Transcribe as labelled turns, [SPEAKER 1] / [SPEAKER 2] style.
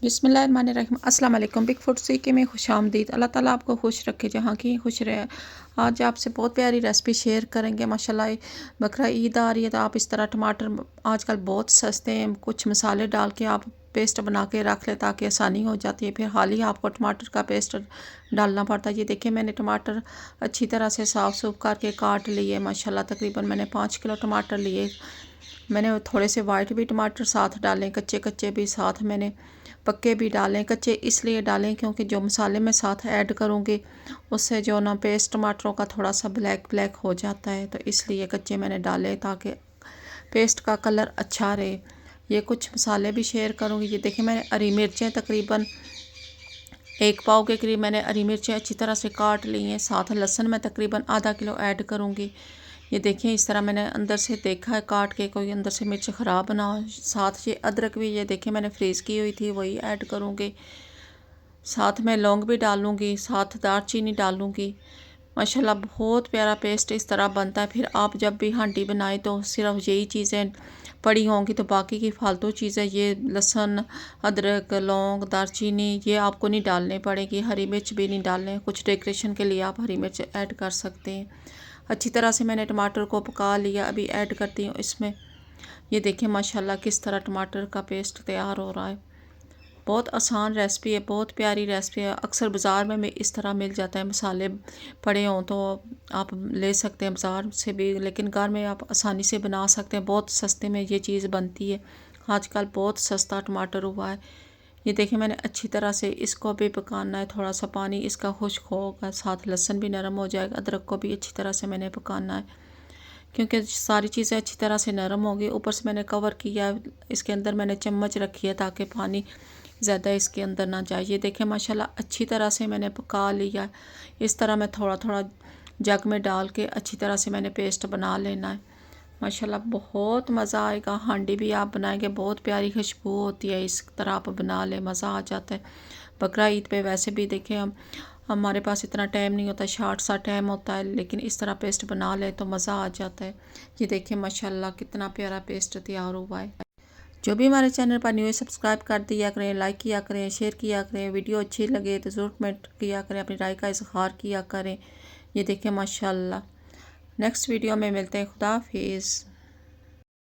[SPEAKER 1] बिस्मिल्लाहिर्रहमानिर्रहीम अस्सलाम वालेकुम। बिग फूड सीखे में खुशामदीद। अल्लाह ताला आपको खुश रखे, जहाँ की खुश रहे। आज आपसे बहुत प्यारी रेसिपी शेयर करेंगे। माशाल्लाह बकरा ईद आ रही है तो आप इस तरह टमाटर आजकल बहुत सस्ते हैं, कुछ मसाले डाल के आप पेस्ट बना के रख लें ताकि आसानी हो जाती है। फिर हाल ही आपको टमाटर का पेस्ट डालना पड़ता है। ये देखिए मैंने टमाटर अच्छी तरह से साफ़ सूफ करके काट लिए। माशाल्लाह तकरीबन मैंने 5 किलो टमाटर लिए। मैंने थोड़े से वाइट भी टमाटर साथ डालें, कच्चे कच्चे भी साथ मैंने पक्के भी डालें। कच्चे इसलिए डालें क्योंकि जो मसाले मैं साथ ऐड करूँगी उससे जो ना पेस्ट टमाटरों का थोड़ा सा ब्लैक ब्लैक हो जाता है, तो इसलिए कच्चे मैंने डाले ताकि पेस्ट का कलर अच्छा रहे। ये कुछ मसाले भी शेयर करूँगी। ये देखिए मैंने हरी मिर्चें तकरीबन 1 पाव के करीब मैंने हरी मिर्चें अच्छी तरह से काट ली हैं। साथ लहसुन मैं तकरीबन आधा किलो ऐड करूँगी। ये देखिए इस तरह मैंने अंदर से देखा है काट के, कोई अंदर से मिर्च ख़राब ना हो। साथ ये अदरक भी ये देखिए मैंने फ्रीज़ की हुई थी, वही ऐड करूँगी। साथ में लौंग भी डालूँगी, साथ दालचीनी डालूँगी। माशाल्लाह बहुत प्यारा पेस्ट इस तरह बनता है। फिर आप जब भी हांडी बनाए तो सिर्फ यही चीज़ें पड़ी होंगी, तो बाकी की फालतू चीज़ें ये लहसुन अदरक लौंग दालचीनी ये आपको नहीं डालने पड़ेगी। हरी मिर्च भी नहीं डालने, कुछ डेकोरेशन के लिए आप हरी मिर्च ऐड कर सकते हैं। अच्छी तरह से मैंने टमाटर को पका लिया। अभी ऐड करती हूँ इसमें। ये देखिए माशाल्लाह किस तरह टमाटर का पेस्ट तैयार हो रहा है। बहुत आसान रेसिपी है, बहुत प्यारी रेसिपी है। अक्सर बाज़ार में इस तरह मिल जाता है, मसाले पड़े हों तो आप ले सकते हैं बाज़ार से भी, लेकिन घर में आप आसानी से बना सकते हैं। बहुत सस्ते में ये चीज़ बनती है। आजकल बहुत सस्ता टमाटर हुआ है। ये देखिए मैंने अच्छी तरह से इसको भी पकाना है। थोड़ा सा पानी इसका खुश्क होगा, साथ लहसुन भी नरम हो जाएगा। अदरक को भी अच्छी तरह से मैंने पकाना है क्योंकि सारी चीज़ें अच्छी तरह से नरम होगी। ऊपर से मैंने कवर किया, इसके अंदर मैंने चम्मच रखी है ताकि पानी ज़्यादा इसके अंदर ना जाए। ये देखें माशाल्लाह अच्छी तरह से मैंने पका लिया। इस तरह मैं थोड़ा थोड़ा जग में डाल के अच्छी तरह से मैंने पेस्ट बना लेना है। माशाल्लाह बहुत मज़ा आएगा। हांडी भी आप बनाएंगे बहुत प्यारी खुशबू होती है। इस तरह आप बना लें, मज़ा आ जाता है। बकरा ईद पे वैसे भी देखें हम हमारे पास इतना टाइम नहीं होता, शॉर्ट सा टाइम होता है, लेकिन इस तरह पेस्ट बना ले तो मज़ा आ जाता है। ये देखिए माशाल्लाह कितना प्यारा पेस्ट तैयार हुआ है। जो भी हमारे चैनल पर न्यू है सब्सक्राइब कर दिया करें, लाइक किया करें, शेयर किया करें। वीडियो अच्छी लगे तो ज़रूर कमेंट किया करें, अपनी राय का इज़हार किया करें। ये देखिए माशाल्लाह। नेक्स्ट वीडियो में मिलते हैं। खुदा हाफिज़।